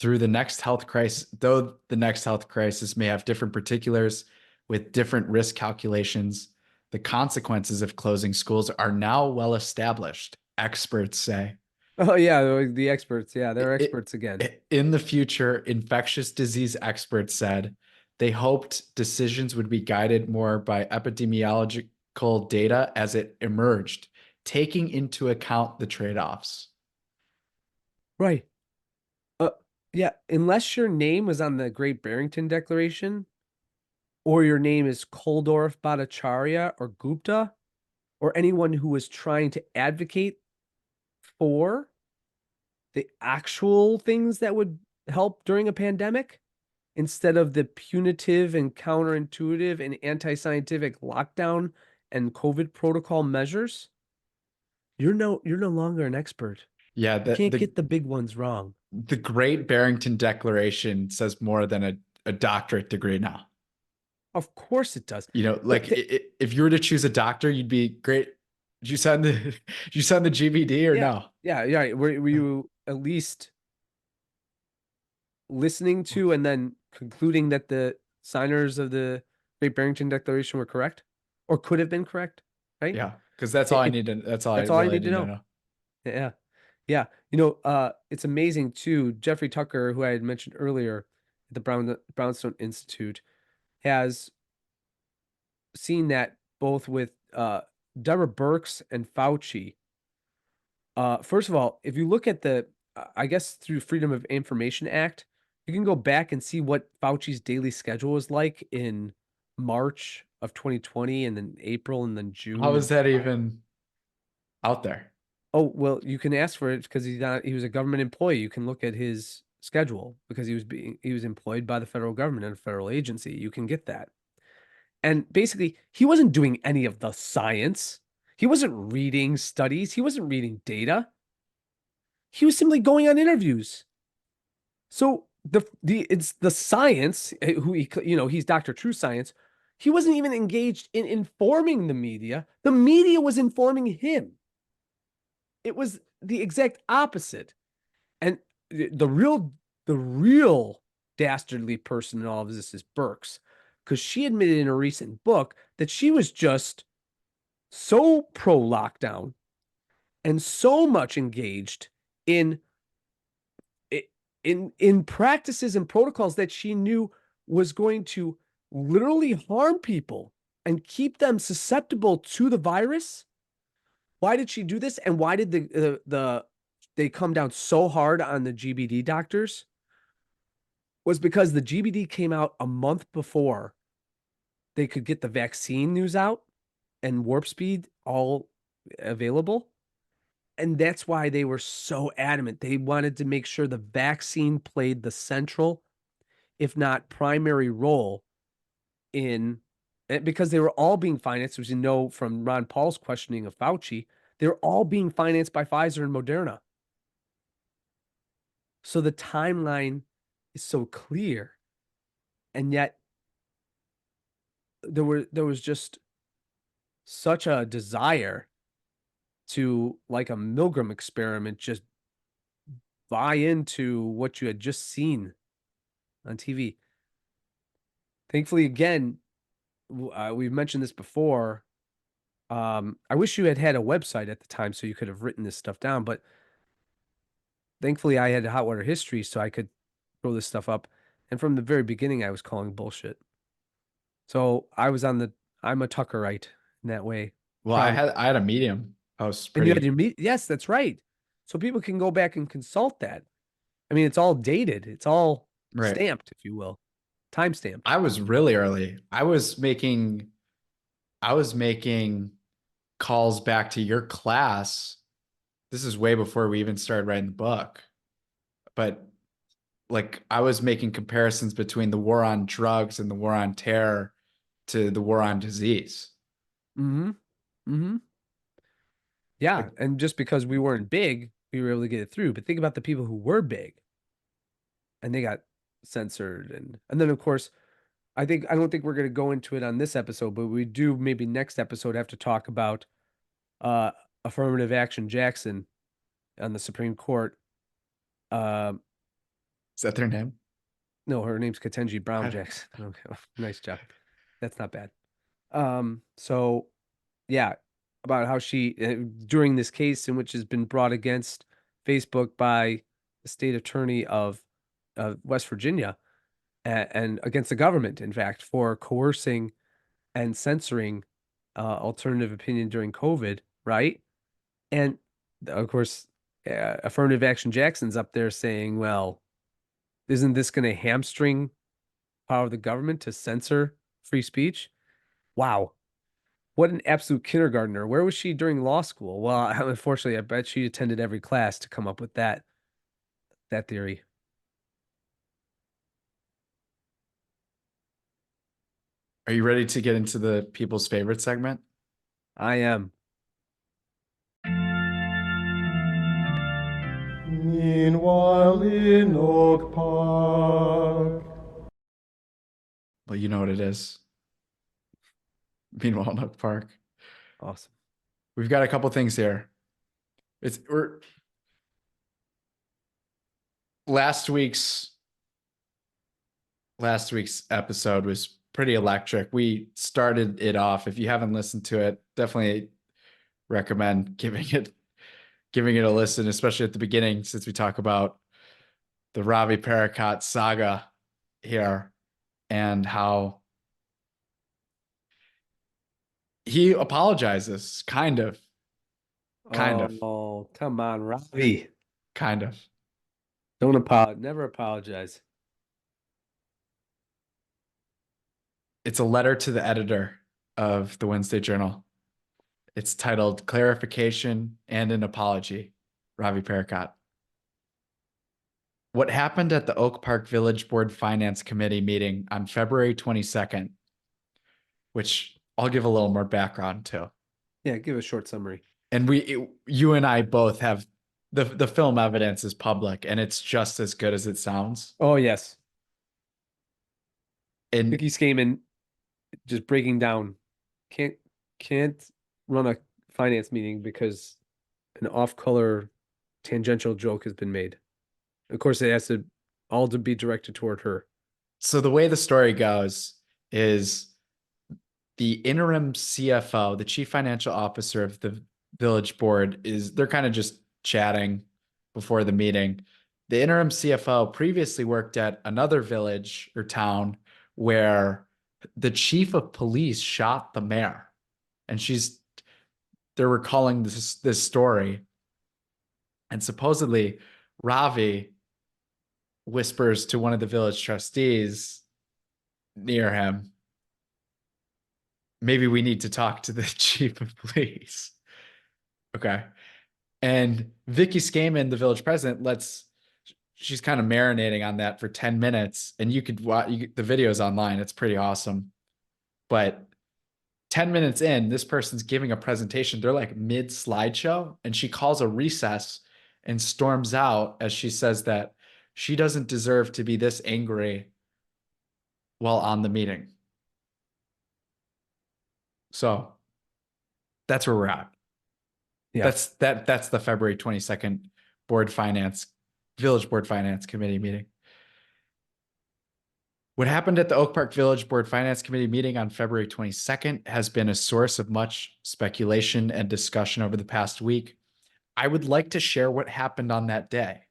S1: Through the next health crisis, though the next health crisis may have different particulars with different risk calculations, the consequences of closing schools are now well established, experts say.
S2: Oh yeah, the experts. Yeah, they're experts again.
S1: In the future, infectious disease experts said they hoped decisions would be guided more by epidemiological data as it emerged, taking into account the trade-offs.
S2: Right. Uh, Yeah, unless your name was on the Great Barrington Declaration, or your name is Koldorf, Bhattacharya, or Gupta, or anyone who was trying to advocate for the actual things that would help during a pandemic instead of the punitive and counterintuitive and anti-scientific lockdown and COVID protocol measures, you're no longer an expert.
S1: Yeah,
S2: You can't get the big ones wrong.
S1: the Great Barrington Declaration says more than a doctorate degree now.
S2: Of course it does.
S1: You know,
S2: But
S1: like if you were to choose a doctor, you'd be great. Did you sign the did you sign the GBD or
S2: yeah,
S1: no?
S2: yeah. Were you at least listening to and then concluding that the signers of the Great Barrington Declaration were correct or could have been correct, right?
S1: Yeah, because that's all I
S2: If
S1: need to. That's all I
S2: that's all I
S1: really
S2: need to
S1: need to
S2: know.
S1: know.
S2: Yeah. Yeah. It's amazing too. Jeffrey Tucker, who I had mentioned earlier at the Brownstone Institute, has seen that both with Deborah Birx and Fauci. First of all, if you look at I guess through Freedom of Information Act, you can go back and see what Fauci's daily schedule was like in March of 2020 and then April and then
S1: How
S2: June
S1: is
S2: and
S1: that even out there?
S2: oh, well, you can ask for it because he was a government employee. You can look at his schedule because he was employed by the federal government in a federal agency. You can get that. And basically, he wasn't doing any of the science. He wasn't reading studies. He wasn't reading data. He was simply going on interviews. So it's the science who he's Dr. True Science. He wasn't even engaged in informing the media. The media was informing him. It was the exact opposite. And the real dastardly person in all of this is Birx, because she admitted in a recent book that she was just so pro lockdown and so much engaged in in practices and protocols that she knew was going to literally harm people and keep them susceptible to the virus. Why did she do this? And why did they come down so hard on the GBD doctors? Was because the GBD came out a month before they could get the vaccine news out and warp speed all available. And that's why they were so adamant. They wanted to make sure the vaccine played the central, if not primary role in because they were all being financed, as you know from Ron Paul's questioning of Fauci, they're all being financed by Pfizer and Moderna. So the timeline is so clear. And yet there was just such a desire to, like a Milgram experiment, just buy into what you had just seen on TV. Thankfully, again, we've mentioned this before. I wish you had had a website at the time so you could have written this stuff down, but thankfully I had hot water history so I could throw this stuff up. And from the very beginning, I was calling bullshit. So I'm a Tuckerite in that way.
S1: Well,
S2: Proud.
S1: I had a medium. I was
S2: And you had
S1: pretty
S2: your meet. Yes, that's right. So people can go back and consult that. I mean, it's all dated. It's all
S1: right.
S2: stamped, if you will, time stamped.
S1: I was really early. I was making calls back to your class. This is way before we even started writing the book. But like I was making comparisons between the war on drugs and the war on terror to the war on disease.
S2: Mm-hmm. Mm-hmm. Yeah.
S1: Like,
S2: And just because we weren't big, we were able to get it through. But think about the people who were big and they got censored. And then of course, I don't think we're gonna go into it on this episode, but we do maybe next episode have to talk about uh affirmative action Jackson on the Supreme Court. Um
S1: is that their name?
S2: no, her name's Ketanji Brown
S1: I,
S2: Jackson. Okay, nice job. That's not bad. So yeah, about how she during this case in which has been brought against Facebook by the state attorney of West Virginia and against the government, in fact, for coercing and censoring alternative opinion during COVID, right? And of course, affirmative action Jackson's up there saying, well, Isn't this going to hamstring power of the government to censor free speech? Wow. What an absolute kindergartner. Where was she during law school? Well, unfortunately, I bet she attended every class to come up with that theory.
S1: Are you ready to get into the people's favorite segment?
S2: I am.
S3: Meanwhile in Oak Park.
S1: Well, you know what it is. Meanwhile, in Oak Park.
S2: Awesome.
S1: We've got a couple things here. We're last week's episode was pretty electric. We started it off. If you haven't listened to it, definitely recommend giving it a listen, especially at the beginning, since we talk about the Ravi Parakat saga here and how he apologizes, kind of.
S2: Oh, come on, Ravi.
S1: Kind of.
S2: Don't apologize. Never apologize.
S1: It's a letter to the editor of the Wednesday Journal. It's titled Clarification and an Apology, Ravi Parakat. What happened at the Oak Park Village Board Finance Committee meeting on February 22nd, which I'll give a little more background to.
S2: Yeah, give a short summary.
S1: And you and I both have the film evidence is public and it's just as good as it sounds.
S2: Oh, yes.
S1: And
S2: Vicky Skaman just breaking down. Can't run a finance meeting because an off-color tangential joke has been made. Of course, it has to all to be directed toward her.
S1: so the way the story goes is the interim CFO, the chief financial officer of the village board, they're kind of just chatting before the meeting. The interim CFO previously worked at another village or town where the chief of police shot the mayor. And they're recalling this story. And supposedly Ravi whispers to one of the village trustees near him, maybe we need to talk to the chief of police. Okay. And Vicky Skaman, the village president, she's kind of marinating on that for 10 minutes. And you could watch the videos online. It's pretty awesome. But 10 minutes in, this person's giving a presentation. They're like mid slideshow. And she calls a recess and storms out as she says that she doesn't deserve to be this angry while on the meeting. So that's where we're at.
S2: Yeah.
S1: That's the February 22nd Village Board Finance Committee meeting. What happened at the Oak Park Village Board Finance Committee meeting on February 22nd has been a source of much speculation and discussion over the past week. I would like to share what happened on that day.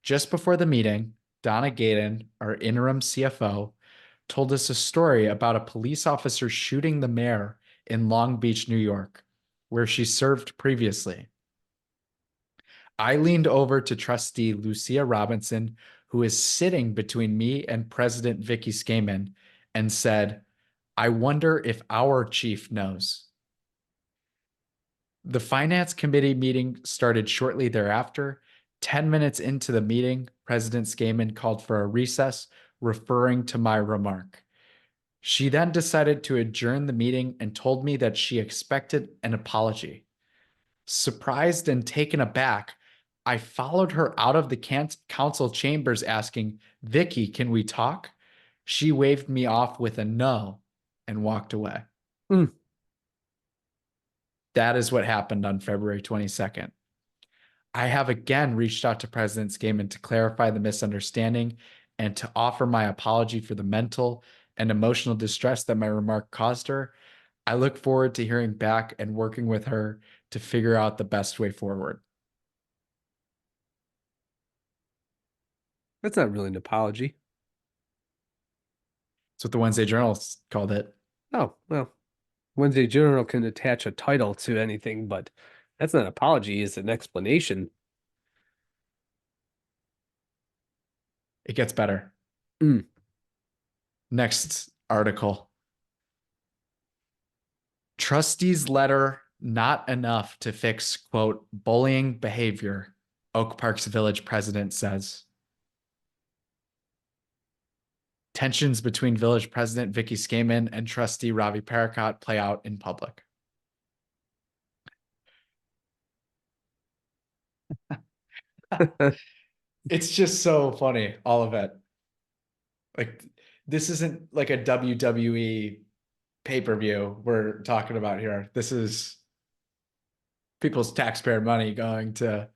S1: Just before the meeting, Donna Gaydon, our interim CFO, told us a story about a police officer shooting the mayor in Long Beach, New York, where she served previously. I leaned over to trustee Lucia Robinson, who is sitting between me and President Vicky Skaman, and said, I wonder if our chief knows. The finance committee meeting started shortly thereafter. 10 minutes into the meeting, President Skaman called for a recess, referring to my remark. She then decided to adjourn the meeting and told me that she expected an apology. Surprised and taken aback, I followed her out of the council chambers asking, Vicky, can we talk? She waved me off with a no and walked away.
S2: Mm.
S1: That is what happened on February 22nd. I have again reached out to President Skaman to clarify the misunderstanding and to offer my apology for the mental and emotional distress that my remark caused her. I look forward to hearing back and working with her to figure out the best way forward.
S2: That's not really an apology.
S1: That's what the Wednesday Journal called it.
S2: Oh, well, Wednesday Journal can attach a title to anything, but that's not an apology, it's an explanation.
S1: It gets better.
S2: Mm.
S1: Next article. Trustee's letter not enough to fix, quote, bullying behavior, Oak Park's village president says. Tensions between village president Vicky Skaman and trustee Ravi Parakat play out in public. It's just so funny, all of it. Like, this isn't like a WWE pay-per-view we're talking about here. This is people's taxpayer money going to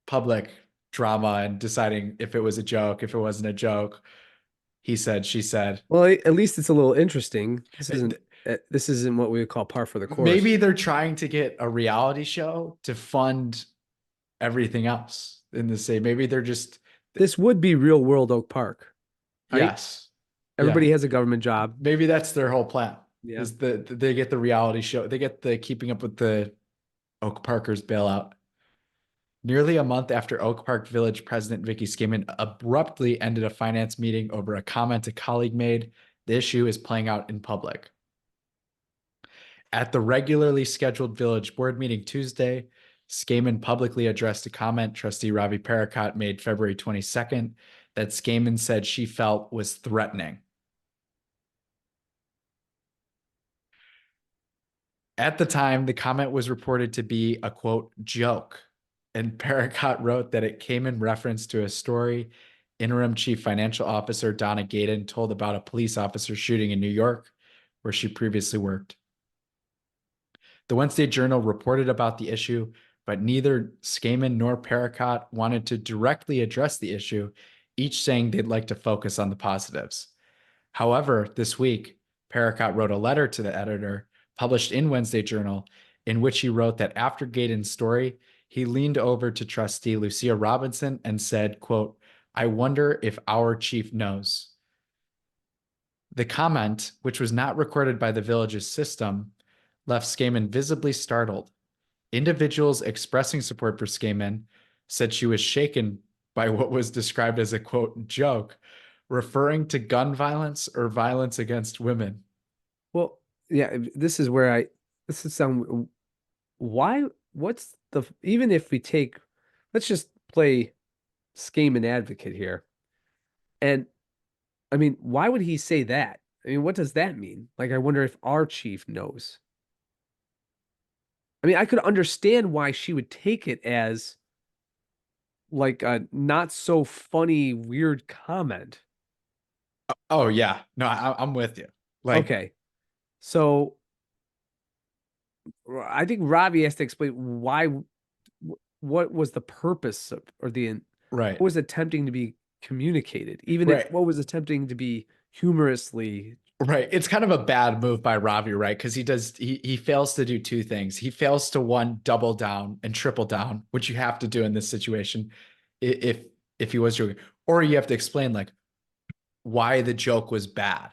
S1: public drama and deciding if it was a joke, if it wasn't a joke. He said, she said.
S2: Well, at least it's a little interesting. This isn't what we would call par for the course.
S1: Maybe they're trying to get a reality show to fund everything else in the same. Maybe they're just.
S2: This would be real world Oak Park. Right?
S1: Yes.
S2: Everybody has a government job.
S1: Maybe that's their whole plan.
S2: Yeah.
S1: Is they get the reality show. They get the Keeping Up with the Oak Parkers bailout. Nearly a month after Oak Park Village President Vicky Skaman abruptly ended a finance meeting over a comment a colleague made, the issue is playing out in public. At the regularly scheduled village board meeting Tuesday, Skaman publicly addressed a comment trustee Ravi Parakat made February 22nd that Skaman said she felt was threatening. At the time, the comment was reported to be a, quote, joke, and Parakat wrote that it came in reference to a story interim chief financial officer Donna Gaydon told about a police officer shooting in New York, where she previously worked. The Wednesday Journal reported about the issue, but neither Skaman nor Parakat wanted to directly address the issue, each saying they'd like to focus on the positives. However, this week, Parakat wrote a letter to the editor, published in Wednesday Journal, in which he wrote that after Gaydon's story, he leaned over to trustee Lucia Robinson and said, quote, I wonder if our chief knows. The comment, which was not recorded by the village's system, left Skaman visibly startled. Individuals expressing support for Skaman said she was shaken by what was described as a, quote, joke, referring to gun violence or violence against women.
S2: Well, yeah, this is some, why, even if we take, let's just play Skaman advocate here. And I mean, why would he say that? I mean, what does that mean? Like, I wonder if our chief knows. I mean, I could understand why she would take it as like a not so funny, weird comment.
S1: Oh, yeah. No, I'm with you. Like,
S2: okay. So I think Ravi has to explain what was the purpose of, or
S1: right.
S2: what was attempting to be communicated, even
S1: Right.
S2: if what was attempting to be humorously.
S1: Right. It's kind of a bad move by Ravi, right? Because he fails to do two things. He fails to, one, double down and triple down, which you have to do in this situation if he was joking. Or you have to explain like why the joke was bad.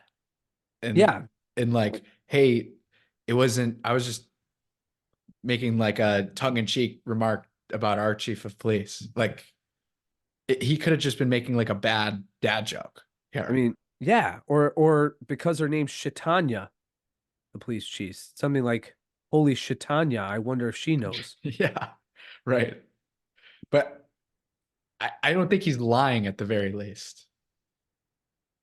S1: And
S2: Yeah.
S1: And like, hey, I was just making like a tongue-in-cheek remark about our chief of police. Like, he could have just been making like a bad dad joke here.
S2: I mean, yeah, or because her name's Shatanya, the police chief, something like, holy Shatanya, I wonder if she knows.
S1: Yeah, right. But I don't think he's lying at the very least.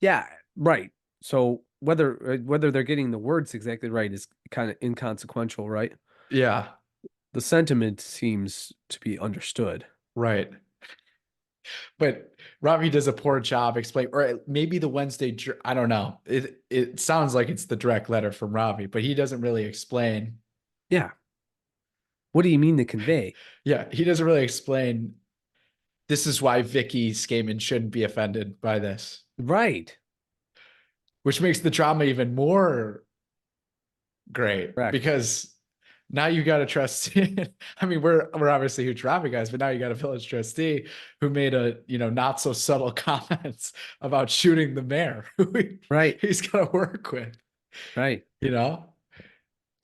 S2: Yeah, right. So whether they're getting the words exactly right is kind of inconsequential, right?
S1: Yeah.
S2: The sentiment seems to be understood.
S1: Right. But Ravi does a poor job explaining, or maybe the Wednesday, I don't know. It sounds like it's the direct letter from Ravi, but he doesn't really explain.
S2: Yeah. What do you mean to convey?
S1: Yeah, he doesn't really explain. This is why Vicky Skaman shouldn't be offended by this.
S2: Right.
S1: Which makes the drama even more great.
S2: Correct.
S1: Because now you got a trustee. I mean, we're obviously huge Ravi guys, but now you got a village trustee who made a, not so subtle comments about shooting the mayor who
S2: Right.
S1: he's got to work with.
S2: Right.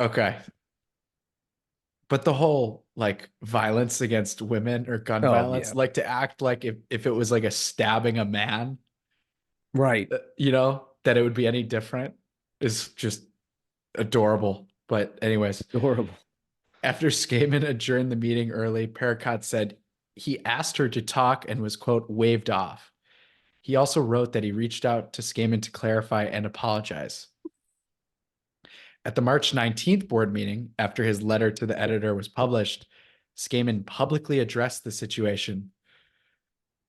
S1: Okay. But the whole like violence against women or gun
S2: Oh,
S1: violence,
S2: yeah.
S1: like to act like if it was like a stabbing a man,
S2: Right.
S1: that it would be any different is just adorable. But anyways,
S2: Adorable.
S1: after Skaman adjourned the meeting early, Pericott said he asked her to talk and was, quote, waved off. He also wrote that he reached out to Skaman to clarify and apologize. At the March 19th board meeting, after his letter to the editor was published, Skaman publicly addressed the situation.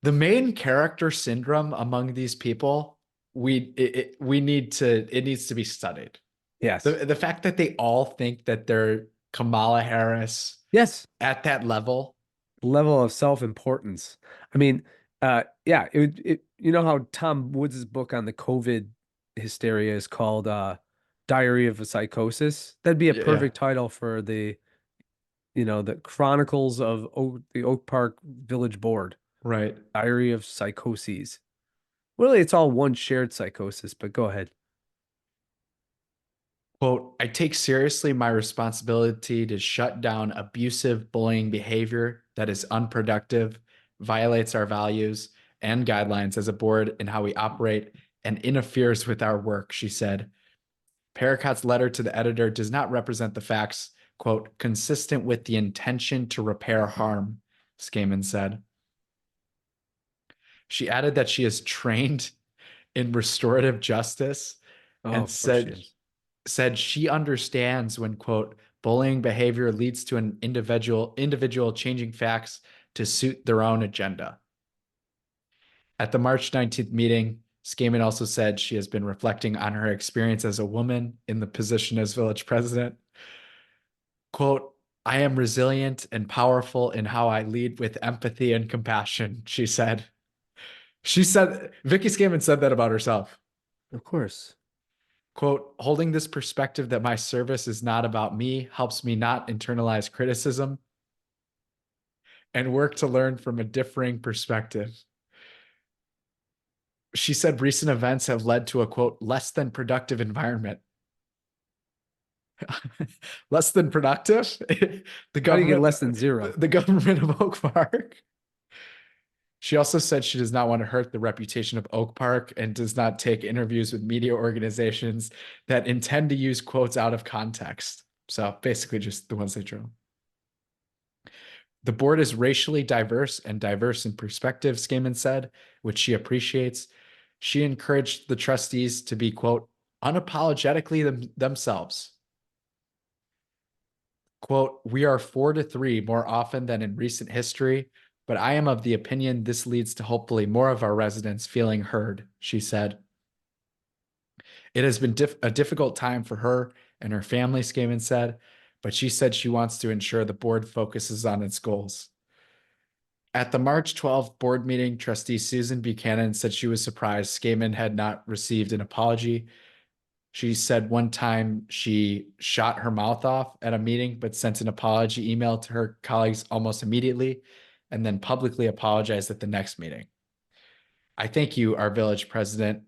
S1: The main character syndrome among these people, it needs to be studied.
S2: Yes.
S1: The fact that they all think that they're Kamala Harris
S2: Yes.
S1: at that level.
S2: Level of self-importance. I mean, yeah, you know how Tom Woods' book on the COVID hysteria is called Diary of a Psychosis? That'd be a
S1: Yeah.
S2: perfect title for the Chronicles of the Oak Park Village Board.
S1: Right.
S2: Diary of Psychoses. Really, it's all one shared psychosis, but go ahead.
S1: Quote, I take seriously my responsibility to shut down abusive bullying behavior that is unproductive, violates our values and guidelines as a board in how we operate, and interferes with our work, she said. Pericott's letter to the editor does not represent the facts, quote, consistent with the intention to repair harm, Skaman said. She added that she is trained in restorative justice and
S2: Of course she is.
S1: said she understands when, quote, bullying behavior leads to an individual changing facts to suit their own agenda. At the March 19th meeting, Skaman also said she has been reflecting on her experience as a woman in the position as village president. Quote, I am resilient and powerful in how I lead with empathy and compassion, she said. Vicky Skaman said that about herself.
S2: Of course.
S1: Quote, holding this perspective that my service is not about me helps me not internalize criticism and work to learn from a differing perspective. She said recent events have led to a, quote, less than productive environment. Less than productive? The
S2: How do you get
S1: government,
S2: less than zero?
S1: the government of Oak Park. She also said she does not want to hurt the reputation of Oak Park and does not take interviews with media organizations that intend to use quotes out of context. So basically just the ones they drew. The board is racially diverse and diverse in perspective, Skaman said, which she appreciates. She encouraged the trustees to be, quote, unapologetically themselves. Quote, we are 4-3 more often than in recent history, but I am of the opinion this leads to hopefully more of our residents feeling heard, she said. It has been a difficult time for her and her family, Skaman said, but she said she wants to ensure the board focuses on its goals. At the March 12th board meeting, trustee Susan Buchanan said she was surprised Skaman had not received an apology. She said one time she shot her mouth off at a meeting, but sent an apology email to her colleagues almost immediately, and then publicly apologized at the next meeting. I think you, our village president,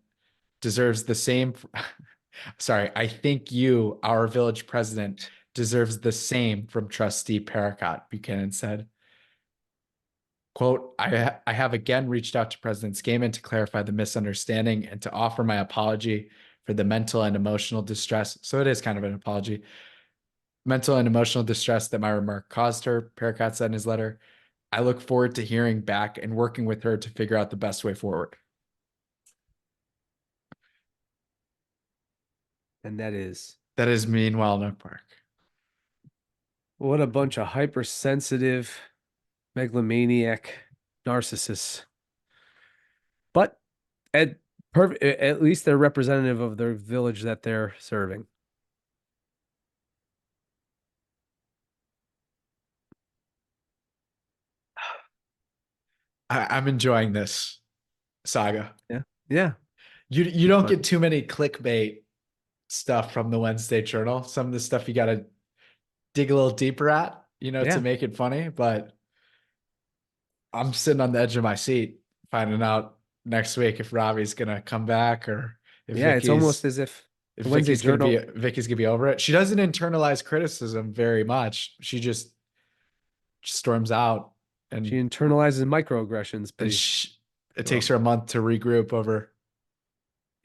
S1: deserves the same. Sorry, I think you, our village president, deserves the same from trustee Pericott, Buchanan said. Quote, I have again reached out to President Skaman to clarify the misunderstanding and to offer my apology for the mental and emotional distress. So it is kind of an apology. Mental and emotional distress that my remark caused her, Pericott said in his letter. I look forward to hearing back and working with her to figure out the best way forward.
S2: And that is
S1: meanwhile in Oak Park.
S2: what a bunch of hypersensitive, megalomaniac narcissists. But at least they're representative of their village that they're serving.
S1: I'm enjoying this saga.
S2: Yeah. Yeah.
S1: You don't
S2: Fun.
S1: get too many clickbait stuff from the Wednesday Journal. Some of the stuff you got to dig a little deeper at,
S2: Yeah.
S1: to make it funny. But I'm sitting on the edge of my seat, finding out next week if Robbie's gonna come back or if
S2: Yeah, it's almost as if the Wednesday
S1: Vicky's gonna
S2: Journal.
S1: be over it. She doesn't internalize criticism very much. She just storms out, and
S2: She internalizes microaggressions, but
S1: it takes her a month to regroup over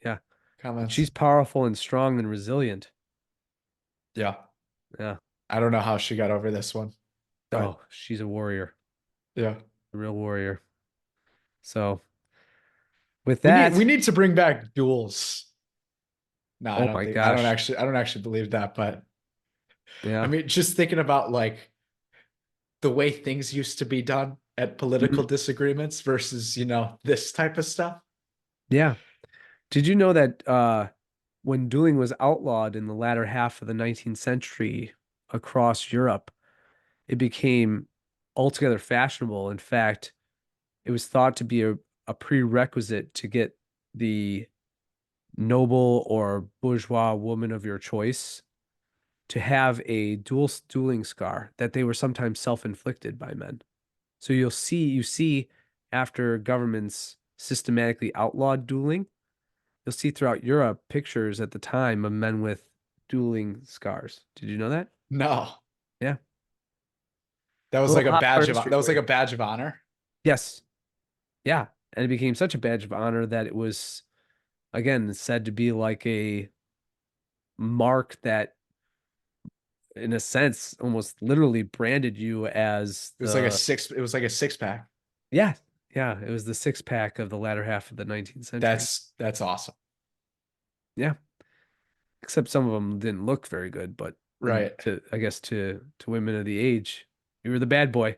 S2: yeah,
S1: comments.
S2: she's powerful and strong and resilient.
S1: Yeah.
S2: Yeah.
S1: I don't know how she got over this one. But
S2: Oh, she's a warrior,
S1: yeah.
S2: a real warrior. So with
S1: We
S2: that,
S1: need to bring back duels. No,
S2: oh my gosh.
S1: I don't actually believe that, but
S2: Yeah.
S1: I mean, just thinking about like the way things used to be done at political
S2: Mhm.
S1: disagreements versus, this type of stuff.
S2: Yeah. Did you know that when dueling was outlawed in the latter half of the 19th century across Europe, it became altogether fashionable. In fact, it was thought to be a prerequisite to get the noble or bourgeois woman of your choice to have a dueling scar that they were sometimes self-inflicted by men. So you see after governments systematically outlawed dueling, you'll see throughout Europe pictures at the time of men with dueling scars. Did you know that?
S1: No,
S2: Yeah.
S1: that
S2: A
S1: was like
S2: little
S1: a
S2: hot
S1: badge of
S2: history
S1: that was
S2: for
S1: like
S2: you.
S1: a badge of honor.
S2: Yes. Yeah. And it became such a badge of honor that it was, again, said to be like a mark that, in a sense, almost literally branded you as
S1: It was like a six pack.
S2: yeah, yeah, it was the six pack of the latter half of the 19th century.
S1: That's awesome.
S2: Yeah. Except some of them didn't look very good, but
S1: Right.
S2: I guess to women of the age, you were the bad boy.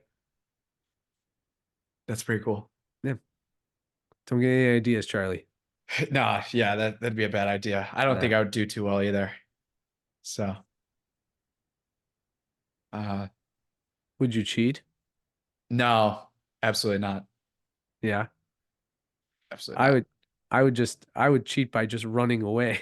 S1: That's pretty cool.
S2: Yeah. Don't get any ideas, Charlie.
S1: No, yeah, that'd be a bad idea. I don't think I would do too well either. So,
S2: Would you cheat?
S1: no, absolutely not.
S2: Yeah.
S1: Absolutely
S2: I
S1: not.
S2: would I would cheat by just running away.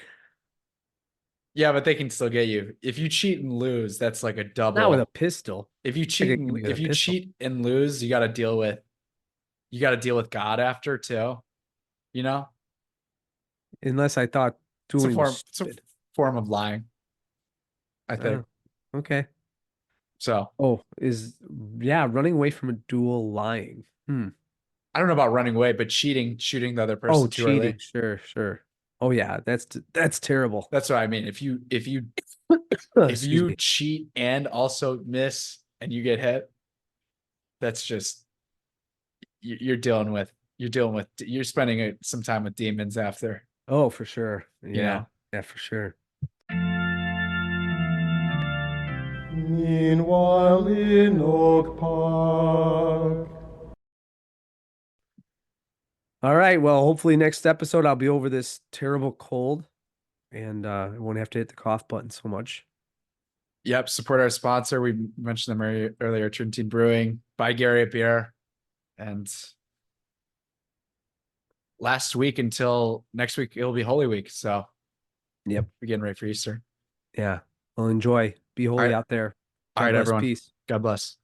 S1: Yeah, but they can still get you. If you cheat and lose, that's like a
S2: Not with a
S1: double.
S2: pistol.
S1: If you
S2: I
S1: cheat
S2: could get me with a
S1: if you
S2: pistol.
S1: cheat and lose, you got to deal with God after too, you know?
S2: Unless I thought dueling was
S1: It's a
S2: stupid.
S1: form of lying, I think.
S2: Oh, okay.
S1: So,
S2: Oh, yeah, running away from a duel lying. Hmm.
S1: I don't know about running away, but shooting the other
S2: Oh,
S1: person too
S2: cheating.
S1: early.
S2: Sure, sure. Oh yeah, that's terrible.
S1: That's what I mean. If
S2: Excuse
S1: you
S2: me.
S1: cheat and also miss and you get hit, that's just you're spending some time with demons after,
S2: Oh, for sure.
S1: you
S2: Yeah.
S1: know.
S2: Yeah, for sure.
S3: Meanwhile in Oak Park.
S2: All right. Well, hopefully next episode I'll be over this terrible cold and I won't have to hit the cough button so much.
S1: Yep, support our sponsor. We mentioned them earlier, Trinity Brewing, by Gary Beer. And last week until next week, it'll be Holy Week. So
S2: Yep.
S1: we're getting ready for Easter.
S2: Yeah. Well, enjoy. Be holy
S1: right.
S2: out there.
S1: All
S2: God
S1: right,
S2: bless.
S1: everyone.
S2: Peace.
S1: God bless.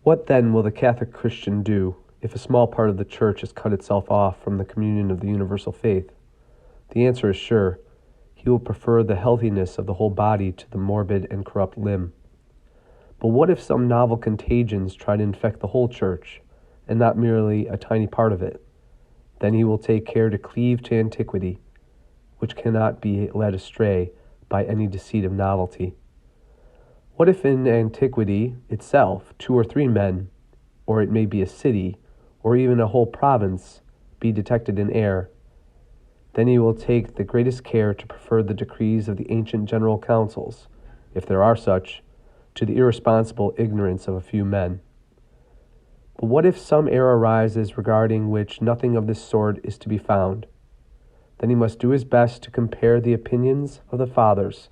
S2: What then will the Catholic Christian do if a small part of the Church has cut itself off from the communion of the universal faith? The answer is sure. He will prefer the healthiness of the whole body to the morbid and corrupt limb. But what if some novel contagions try to infect the whole Church, and not merely a tiny part of it? Then he will take care to cleave to antiquity, which cannot be led astray by any deceit of novelty. What if in antiquity itself 2 or 3 men, or it may be a city, or even a whole province, be detected in error? Then he will take the greatest care to prefer the decrees of the ancient general councils, if there are such, to the irresponsible ignorance of a few men. But what if some error arises regarding which nothing of this sort is to be found? Then he must do his best to compare the opinions of the fathers,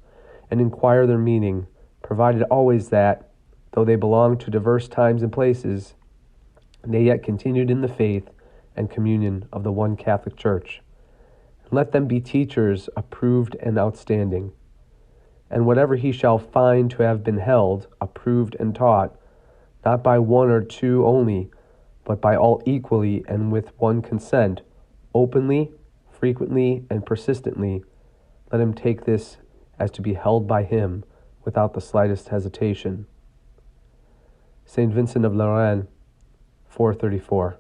S2: and inquire their meaning, provided always that, though they belonged to diverse times and places, they yet continued in the faith and communion of the one Catholic Church. And let them be teachers approved and outstanding. And whatever he shall find to have been held, approved, and taught, not by 1 or 2 only, but by all equally and with one consent, openly, frequently, and persistently, let him take this as to be held by him without the slightest hesitation. Saint Vincent of Lérin, 434.